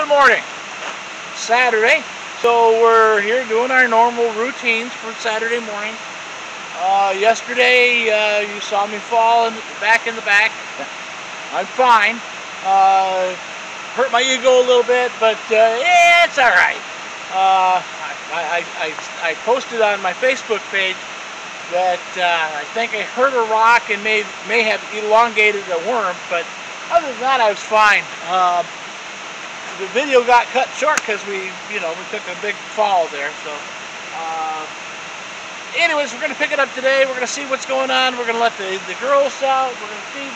Good morning. Saturday, so we're here doing our normal routines for Saturday morning. Yesterday you saw me fall in the back. I'm fine. Hurt my ego a little bit, but yeah, it's all right. I posted on my Facebook page that I think I hurt a rock and may have elongated a worm, but other than that, I was fine. The video got cut short because we took a big fall there. So, anyways, we're going to pick it up today. We're going to see what's going on. We're going to let the girls out. We're going to feed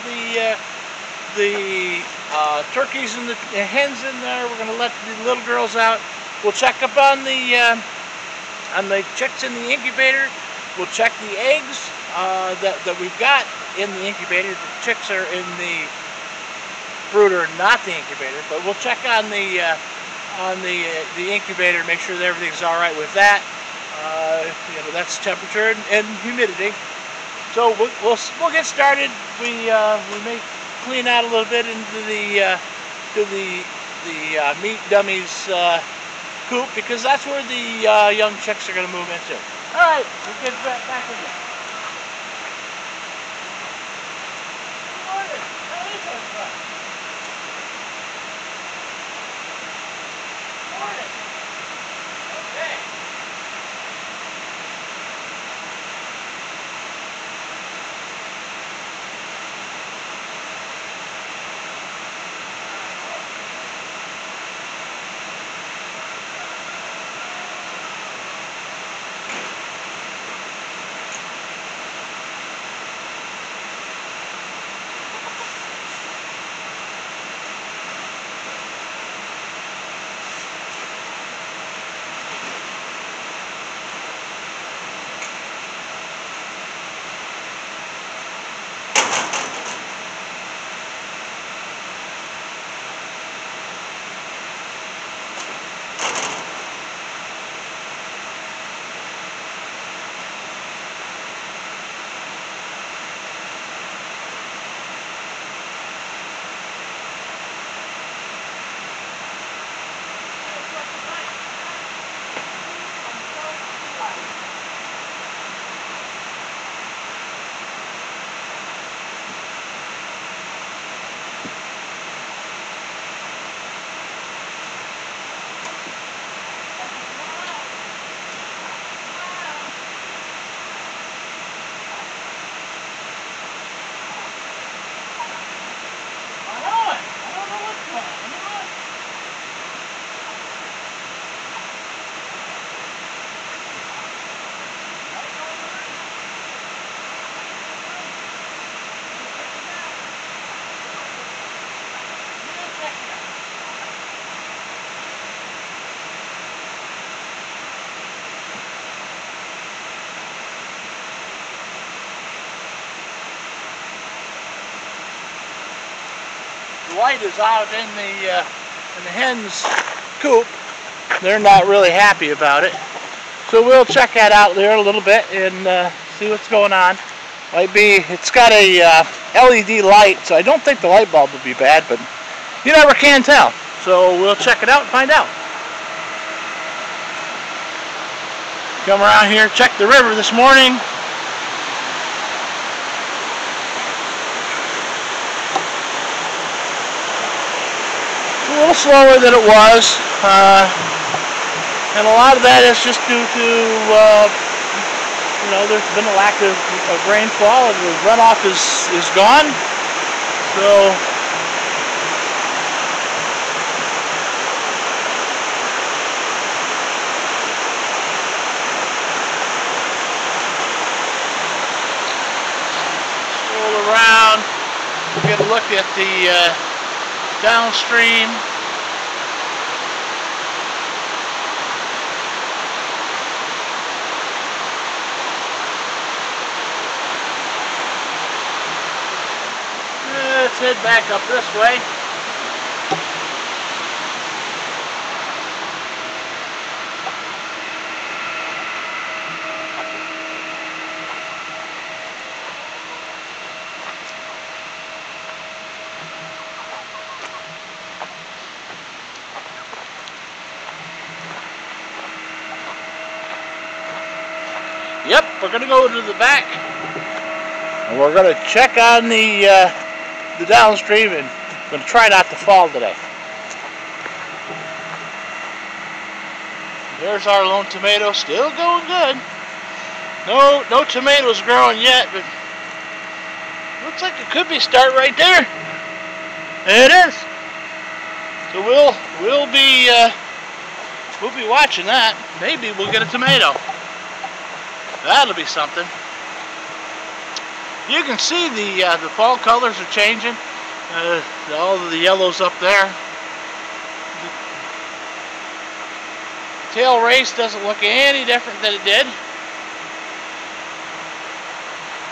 the turkeys and the hens in there. We're going to let the little girls out. We'll check up on the chicks in the incubator. We'll check the eggs that we've got in the incubator. The chicks are in the brooder, not the incubator, but we'll check on the incubator, make sure that everything's all right with that. That's temperature and humidity. So we'll get started. We may clean out a little bit into the meat dummies coop, because that's where the young chicks are going to move into. All right, we'll get back in there. Good morning. How is everybody? Morning. Okay. The light is out in the hens' coop. They're not really happy about it, so we'll check that out there a little bit and see what's going on. It's got a LED light, so I don't think the light bulb will be bad, but you never can tell. So we'll check it out and find out. Come around here, check the river this morning. A little slower than it was, and a lot of that is just due to there's been a lack of rainfall, and the runoff is gone. So roll around, we'll get a look at the downstream. Let's head back up this way. Yep, we're gonna go to the back, and we're gonna check on the downstream, and we're gonna try not to fall today. There's our lone tomato, still going good. No tomatoes growing yet, but looks like it could be start right there. It is. So we'll be watching that. Maybe we'll get a tomato. That'll be something. You can see the fall colors are changing. All of the yellows up there. The tail race doesn't look any different than it did.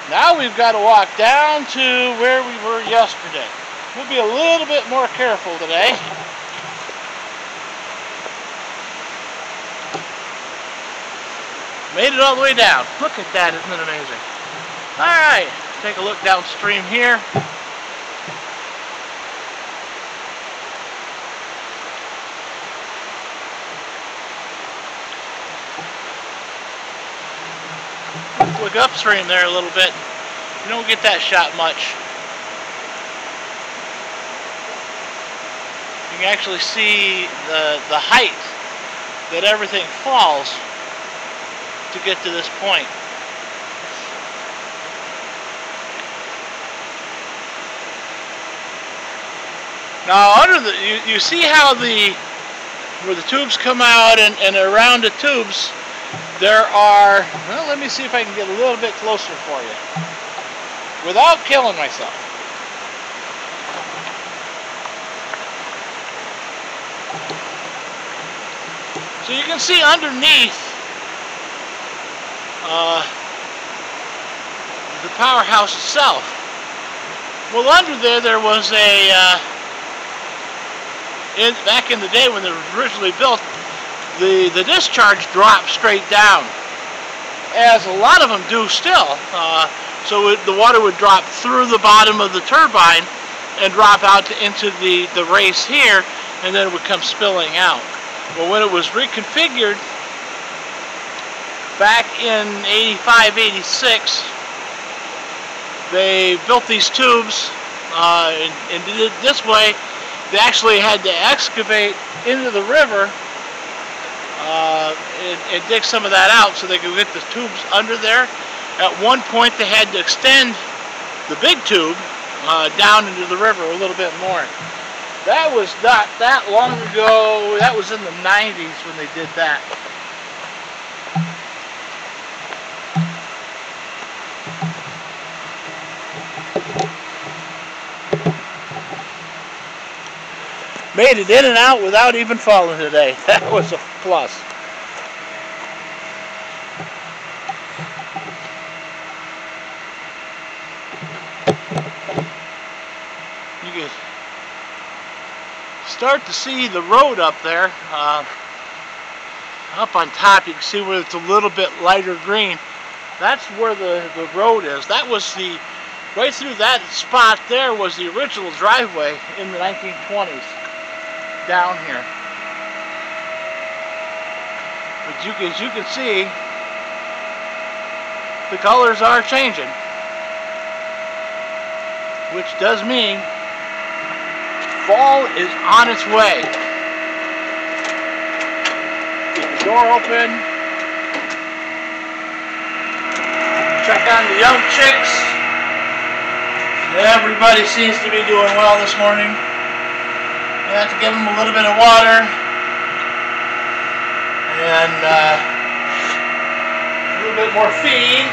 Now we've got to walk down to where we were yesterday. We'll be a little bit more careful today. Made it all the way down. Look at that, isn't it amazing? Alright, take a look downstream here. Look upstream there a little bit. You don't get that shot much. You can actually see the height that everything falls to get to this point. Now under the you see how where the tubes come out, and around the tubes there are, well, let me see if I can get a little bit closer for you without killing myself. So you can see underneath the powerhouse itself. Well, under there was a back in the day when they were originally built, the discharge dropped straight down, as a lot of them do still. So the water would drop through the bottom of the turbine and drop out into the race here, and then it would come spilling out. Well, when it was reconfigured back in 85, 86, they built these tubes and did it this way. They actually had to excavate into the river and dig some of that out so they could get the tubes under there. At one point they had to extend the big tube down into the river a little bit more. That was not that long ago. That was in the 90s when they did that. Made it in and out without even falling today. That was a plus. You can start to see the road up there. Up on top you can see where it's a little bit lighter green. That's where the road is. That was right through that spot there was the original driveway in the 1920s. Down here, but as you can see, the colors are changing, which does mean fall is on its way. Keep the door open. Check on the young chicks. Everybody seems to be doing well this morning. You have to give them a little bit of water and a little bit more feed.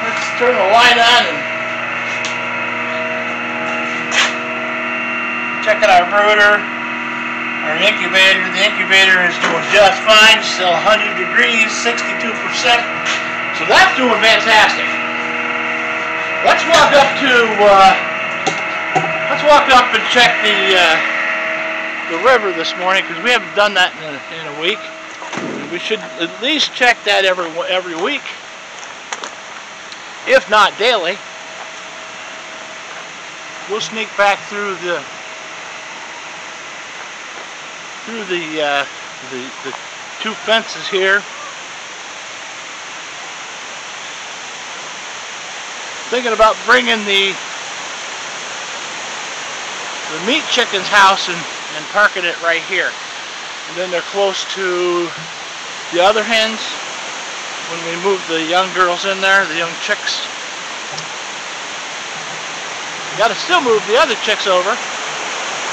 Let's turn the light on and check out our brooder, our incubator. The incubator is doing just fine, still 100 degrees, 62%. So that's doing fantastic. Let's walk up and check the river this morning, because we haven't done that in a week. We should at least check that every week, if not daily. We'll sneak back through the two fences here. Thinking about bringing the meat chicken's house and parking it right here. And then they're close to the other hens when we move the young girls in there, the young chicks. Got to still move the other chicks over.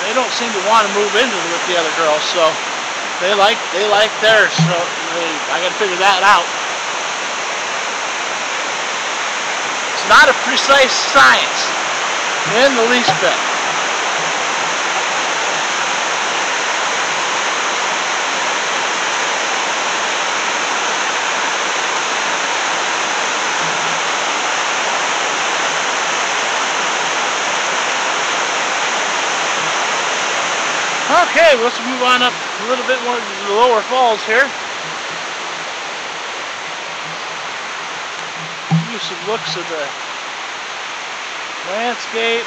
They don't seem to want to move into with the other girls, so they like theirs. So I got to figure that out. It's not a precise science in the least bit. Okay, let's move on up a little bit more to the lower falls here. Give you some looks at the landscape.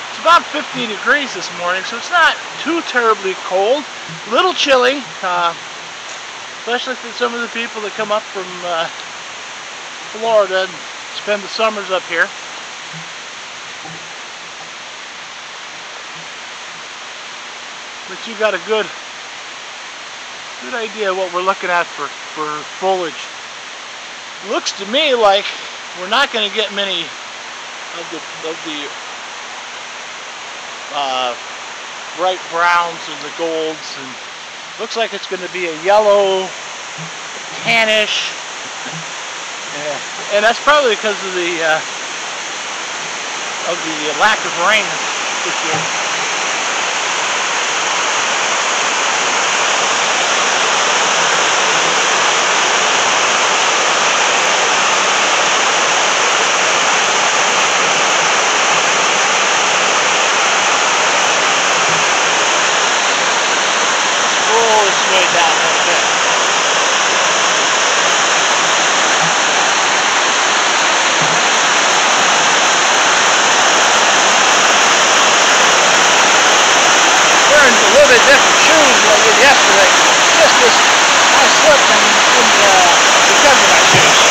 It's about 50 degrees this morning, so it's not too terribly cold. A little chilly, especially for some of the people that come up from Florida and spend the summers up here. But you got a good idea what we're looking at for foliage. Looks to me like we're not going to get many of the bright browns and the golds, and looks like it's going to be a yellow, tannish, and that's probably because of the lack of rain this year. Way down a little bit. Wearing a little bit different shoes than I did yesterday. Just this, I slipped because of my shoes.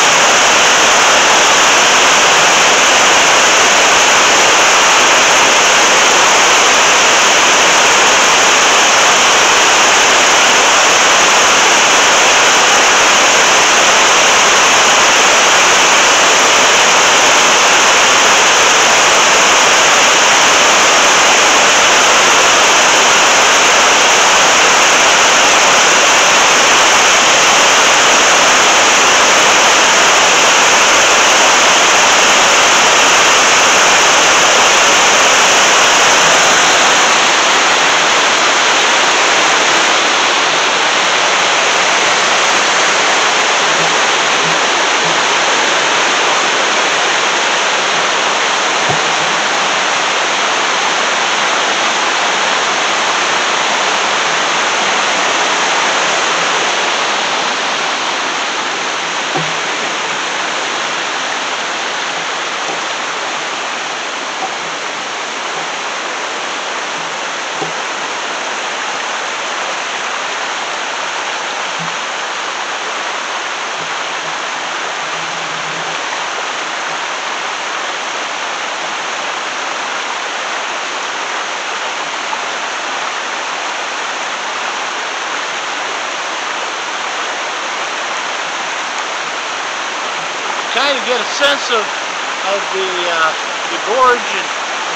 Trying to get a sense of the gorge and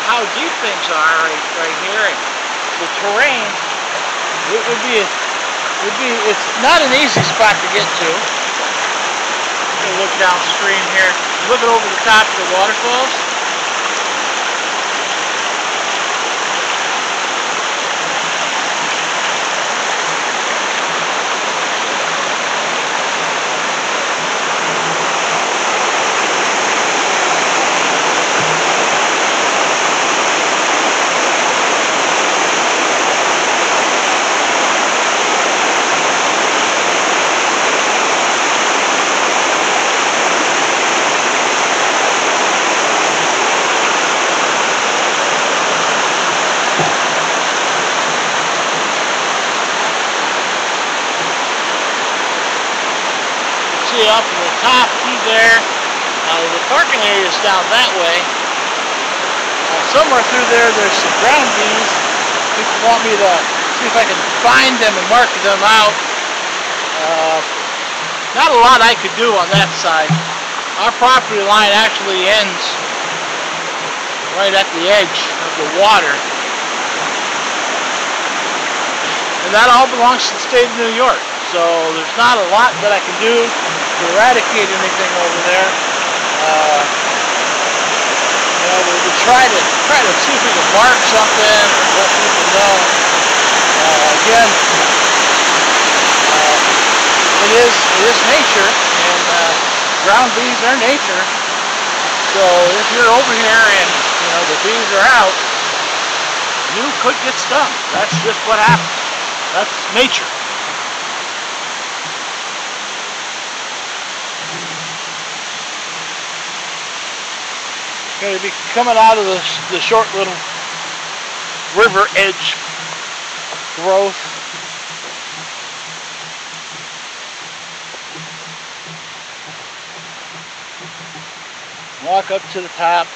how deep things are right here, and the terrain. It's not an easy spot to get to. I'm gonna look downstream here, looking over the top of the waterfalls. area up to the top through there. The parking area is down that way. Somewhere through there, there's some ground bees. People want me to see if I can find them and mark them out. Not a lot I could do on that side. Our property line actually ends right at the edge of the water. And that all belongs to the state of New York. So there's not a lot that I can do to eradicate anything over there. We'll try to see if we can mark something or let people know. Again, it is nature, and ground bees are nature. So if you're over here and the bees are out, you could get stung. That's just what happens. That's nature. Going to be coming out of the short little river edge growth. Walk up to the top.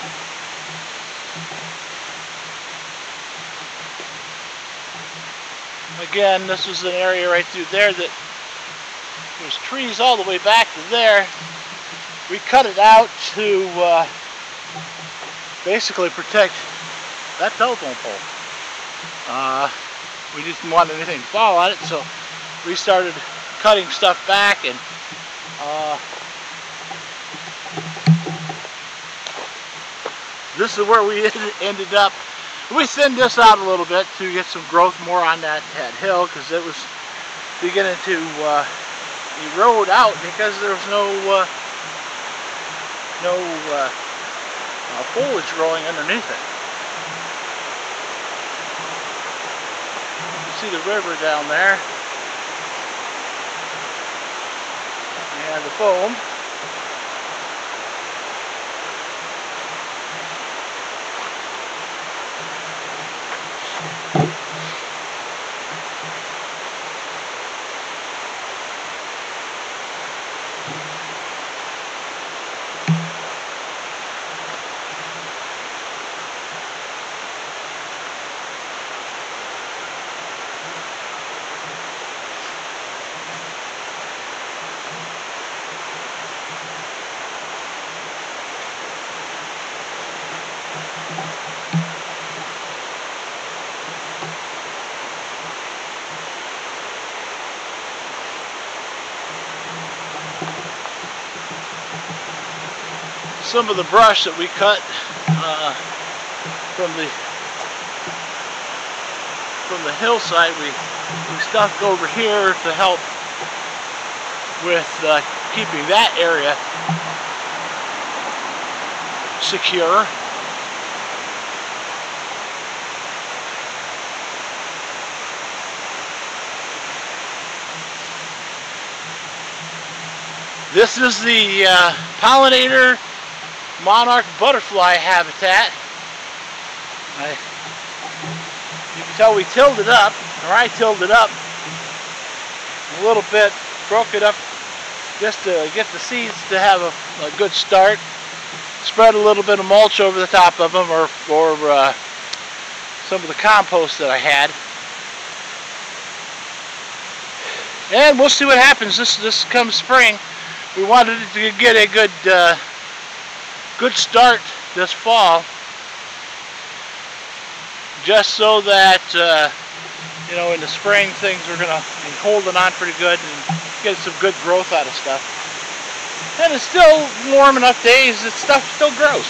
Again, this was an area right through there that there's trees all the way back to there. We cut it out to basically protect that telephone pole. We didn't want anything to fall on it, so we started cutting stuff back, and this is where we ended up. We thinned this out a little bit to get some growth more on that hill, because it was beginning to erode out because there was no foliage growing underneath it. You see the river down there and the foam. Some of the brush that we cut from the hillside, we stuffed over here to help with keeping that area secure. This is the pollinator monarch butterfly habitat. You can tell we tilled it up, or I tilled it up a little bit, broke it up just to get the seeds to have a good start. Spread a little bit of mulch over the top of them, or some of the compost that I had. And we'll see what happens this come spring. We wanted it to get a good start this fall, just so that in the spring things are going to be holding on pretty good and get some good growth out of stuff. And it's still warm enough days that stuff still grows.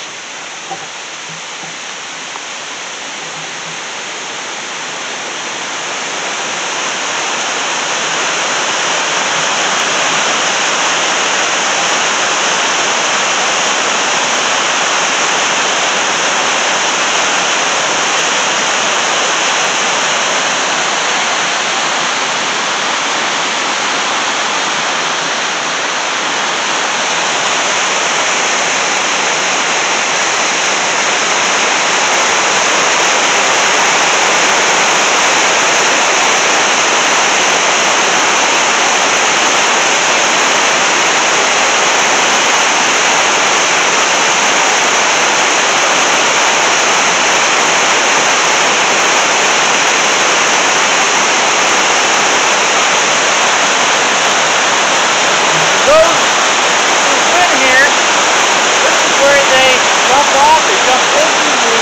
jump off, they jump into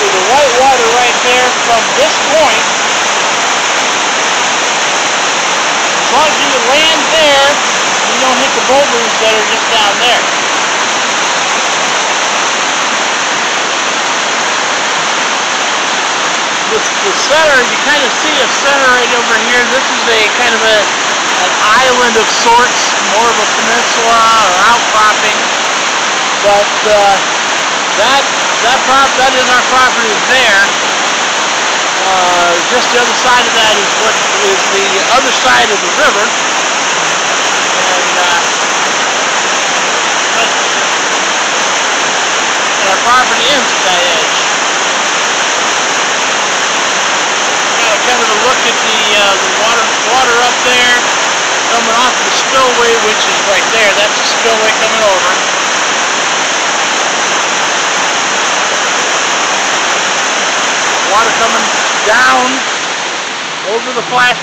the white water right there from this point. As long as you land there, you don't hit the boulders that are just down there. The center, you kind of see a center right over here. This is a kind of an island of sorts, more of a peninsula or outcropping. But that is our property there. Just the other side of that is what is the other side of the river. And our property ends at that edge. Kind of a look at the water up there coming off the spillway, which is right there. That's the spillway coming over. Water coming down over the flash.